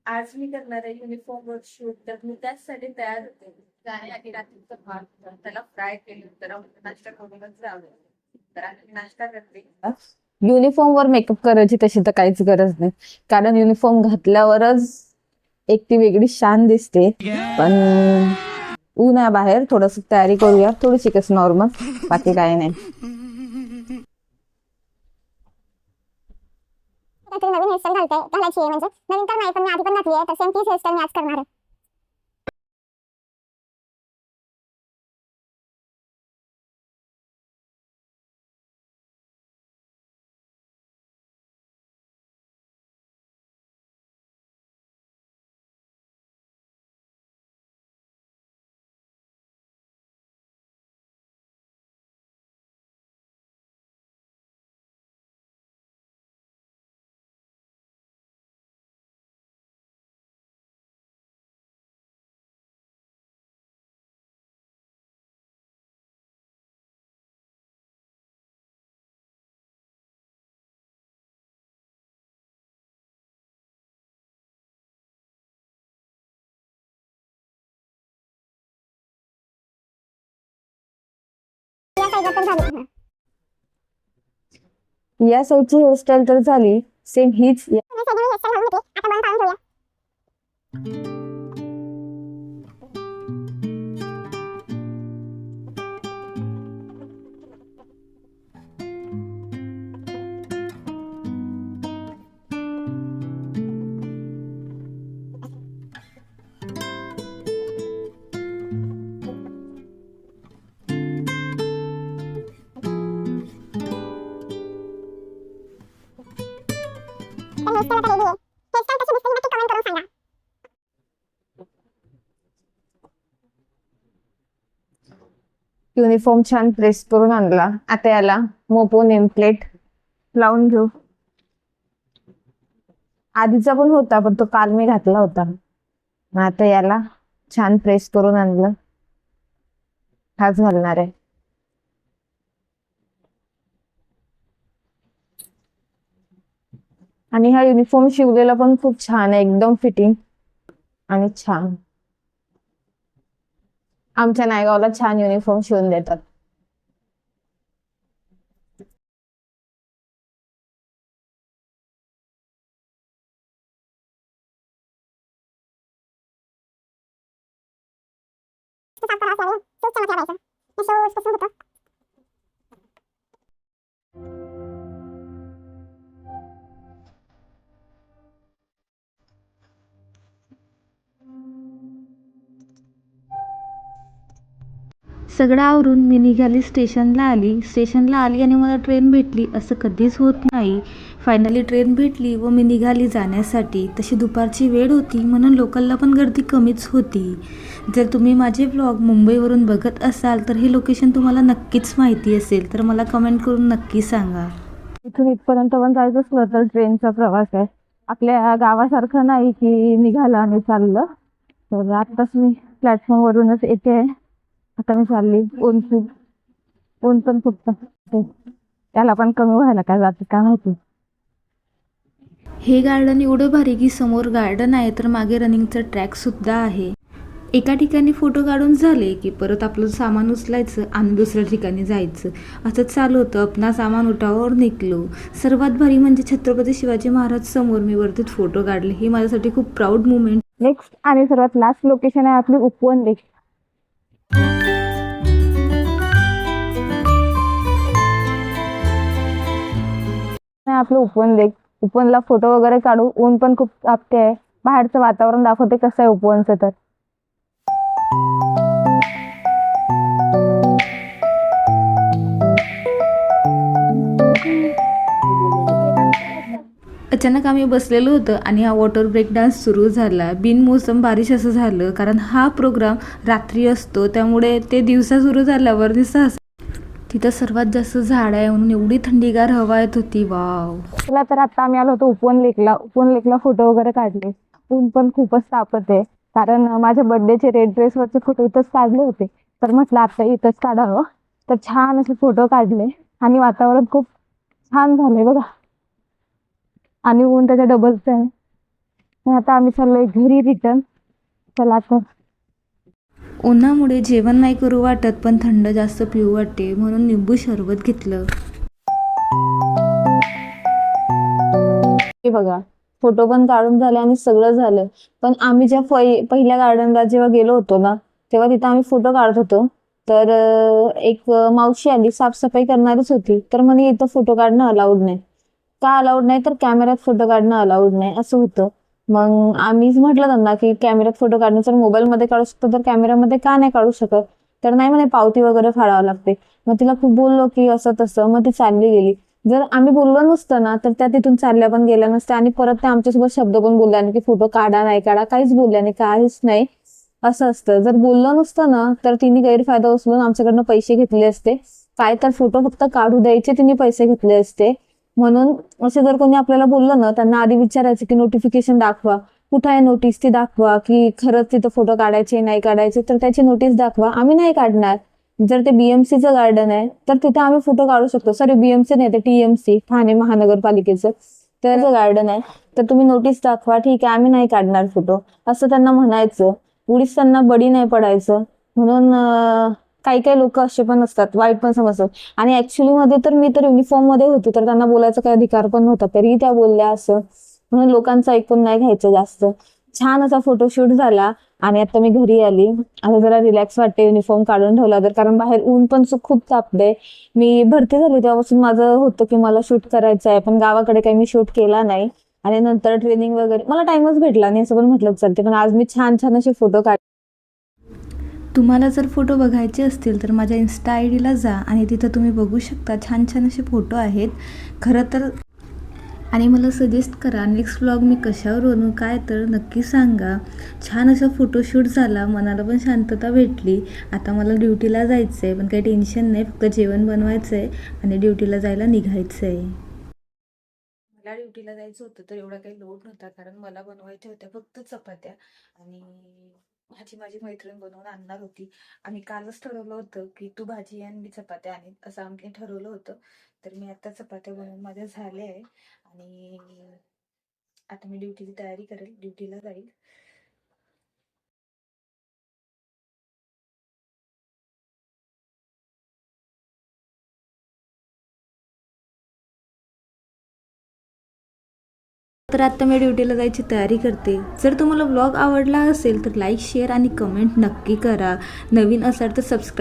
आज मी करणार आहे युनिफॉर्म वर शूट, तर मी त्याचसाठी तयार होते. गाणे आणि रात्रीचं भात होतं, त्याला फ्राय केलं, तर नाश्ता करूनच जावं. तर आम्ही नाश्ता करते. युनिफॉर्म वर मेकअप करायची तशी तर काहीच गरज नाही, कारण युनिफॉर्म घातल्यावरच एक ती वेगळी शान दिसते. पण ऊन आहे बाहेर, थोडस तयारी करूया, थोडीशी कस नॉर्मल, बाकी काही नाही. काहीतरी नवीन हेअरस्टाईल घालायची आहे. म्हणजे नवीन तर नाही, पण मी आधी पण घातली आहे, तर सेम तीच हेअरस्टाईल मी आज करणार आहे. या साईडला पण झाली. या साईडची हेअरस्टाईल तर झाली, सेम हीच मी साईडला हेअरस्टाईल घालून होती, आता बंद काढून ठेवूया. तर हेअरस्टाईल आता रेडी आहे. हेअरस्टाईल कशी दिसते नक्की कमेंट करून सांगा. युनिफॉर्म छान प्रेस करून आणला. आता याला मोपो नेम प्लेट लावून घेऊ. आधीचा पण होता, पण तो काल मी घातला होता. आता याला छान प्रेस करून आणलं, हाच घालणार आहे. आणि हा युनिफॉर्म शिवलेला पण खूप छान आहे, एकदम फिटिंग आणि छान. आमच्या नायगावला छान युनिफॉर्म शिवून देतात. साफ करावं लागेल. तोच चमक लावायचा. हे शूज पुसून होतं. सगळं आवरून मी निघाली, स्टेशनला आली आणि मला ट्रेन भेटली. असं कधीच होत नाही. फायनली ट्रेन भेटली व मी निघाली जाण्यासाठी. तशी दुपारची वेळ होती, म्हणून लोकलला पण गर्दी कमीच होती. जर तुम्ही माझे व्लॉग मुंबईवरून बघत असाल तर हे लोकेशन तुम्हाला नक्कीच माहिती असेल, तर मला कमेंट करून नक्की सांगा. इथून इथपर्यंत पण जायचं असलं तर ट्रेनचा प्रवास आहे. आपल्या गावासारखं नाही की निघालं आणि चाललं. तर आत्ताच मी प्लॅटफॉर्म वरूनच येते. आता मी चालली. ऊन पण खूप तापतंय. त्याला पण कमी व्हायला काय जाते काय माहिती. हे गार्डन एवढं भारी की समोर गार्डन आहे तर मागे रनिंगचा ट्रॅक सुद्धा आहे. एका ठिकाणी फोटो काढून झाले की परत आपलं सामान उचलायचं आणि दुसऱ्या ठिकाणी जायचं. असं चालू होतं. आपला सामान उठावर निघलो. सर्वात भारी म्हणजे छत्रपती शिवाजी महाराज समोर मी वरतीच फोटो काढले. ही माझ्यासाठी खूप प्राऊड मुमेंट. नेक्स्ट आणि सर्वात लास्ट लोकेशन आहे आपली उपवन लेक. आपलं उपवन लेक. उपवनला फोटो वगैरे काढू. ऊन पण खूप तापते आहे. बाहेरचं वातावरण दाखवते कसं आहे उपवनचं. तर अचानक आम्ही बसलेलो होतं आणि हा वॉटर ब्रेक डान्स सुरू झाला. बिनमोसम बारिश असं झालं, कारण हा प्रोग्राम रात्री असतो, त्यामुळे ते दिवसा सुरू झाल्यावर दिवसा तिथं सर्वात जास्त झाड आहे म्हणून एवढी थंडीगार हवा येत होती. वाव. चला तर आता आम्ही आलो होतो उपवन लेकला फोटो वगैरे काढले. ऊन पण खूपच तापत आहे, कारण माझ्या बर्थडेचे रेड ड्रेसवरचे फोटो इथंच काढले होते. तर म्हटलं आता इथंच काढावं. तर छान असे फोटो काढले आणि वातावरण खूप छान झाले बघा. आणि ऊन त्याच्या डबलच आहे. आणि आता आम्ही चाललोय घरी रिटर्न. चला आता उन्हामुळे जेवण नाही करू वाटत, पण थंड जास्त पिऊ वाटते म्हणून निंबू सरबत घेतलं. हे बघा, फोटो पण काढून झाले आणि सगळं झालं. पण आम्ही ज्या पहिल्या गार्डनला जेव्हा गेलो होतो ना, तेव्हा तिथं आम्ही फोटो काढत होतो. तर एक मावशी आली, साफसफाई करणारच होती. तर म्हणे इथं फोटो काढणं अलाउड नाही. का अलाउड नाही, तर कॅमेऱ्यात फोटो काढणं अलाउड नाही असं होतं. मग आम्हीच म्हटलं त्यांना की कॅमेऱ्यात फोटो काढणं जर मोबाईलमध्ये काढू शकतो तर कॅमेऱ्यामध्ये का नाही काढू शकत. तर नाही म्हणे, पावती वगैरे फाडावं लागते. मग तिला खूप बोललो की असं तसं, मग ती चालली गेली. जर आम्ही बोललो नसतं ना, तर त्या तिथून चालल्या पण गेल्या नसत्या आणि परत त्या आमच्यासोबत शब्द पण बोलल्या नाही की फोटो काढा नाही काढा, काहीच बोलल्या नाही, काहीच नाही. असं असतं, जर बोललं नसतं ना तर तिने गैरफायदा उचलून आमच्याकडनं पैसे घेतले असते. काय तर फोटो फक्त काढू द्यायचे, तिने पैसे घेतले असते. म्हणून असं जर कोणी आपल्याला बोललं ना, त्यांना आधी विचारायचं की नोटिफिकेशन दाखवा, कुठं आहे नोटीस ती दाखवा, की खरंच तिथं फोटो काढायचे नाही काढायचे, तर त्याची नोटीस दाखवा, आम्ही नाही काढणार. जर ते बीएमसीचं गार्डन आहे तर तिथे आम्ही फोटो काढू शकतो. सॉरी, बीएमसी नाही, ते टीएमसी, ठाणे महानगरपालिकेचं तर गार्डन आहे. तर तुम्ही नोटीस दाखवा, ठीक आहे, आम्ही नाही काढणार फोटो, असं त्यांना म्हणायचं. उडीच त्यांना बडी नाही पडायचं. म्हणून काही काही लोक असे पण असतात, वाईट पण समजतात. आणि ऍक्च्युली मध्ये तर मी तर युनिफॉर्म मध्ये होती, तर त्यांना बोलायचा काही अधिकार पण नव्हता, तरीही त्या बोलल्या असं. म्हणून लोकांचं ऐकून नाही घ्यायचं जास्त. छान असा फोटोशूट झाला आणि आता मी घरी आली. आता जरा रिलॅक्स वाटते युनिफॉर्म काढून ठेवला तर, कारण बाहेर ऊन पण खूप तापते. मी भरती झाली तेव्हापासून माझं होतं की मला शूट करायचं आहे, पण गावाकडे काही मी शूट केला नाही. आणि नंतर ट्रेनिंग वगैरे मला टाइमच भेटला नाही, असं पण म्हटलं चालते. पण आज मी छान छान असे फोटो काढ. तुम्हाला जर फोटो बघायचे असतील तर माझ्या इन्स्टा आय डीला जा आणि तिथं तुम्ही बघू शकता, छान छान असे फोटो आहेत खरं तर. आणि मला सजेस्ट करा नेक्स्ट व्लॉग मी कशावर बनवू काय, तर नक्की सांगा. छान असा फोटोशूट झाला, मनाला पण शांतता भेटली. आता मला ड्युटीला जायचं आहे, पण काही टेन्शन नाही, फक्त जेवण बनवायचं आहे आणि ड्युटीला जायला निघायचं आहे. मला ड्युटीला जायचं होतं तर एवढा काही लोड नव्हता, कारण मला बनवायच्या होत्या फक्त चपात्या आणि माझी मैत्रीण बनवून आणणार होती. आम्ही कालच ठरवलं होतं की तू भाजी आणि मी चपात्या आणि असं आम्ही ठरवलं होतं. तर मी आता चपात्या बनवून माझ्या झाल्या आहे आणि आता मी ड्युटीची तयारी करेल, ड्युटीला जाईल. तर आता मी ड्युटीला जायची तयारी करते. जर तुम्हाला व्लॉग आवडला असेल तर लाईक शेअर आणि कमेंट नक्की करा. नवीन असाल तर सबस्क्राईब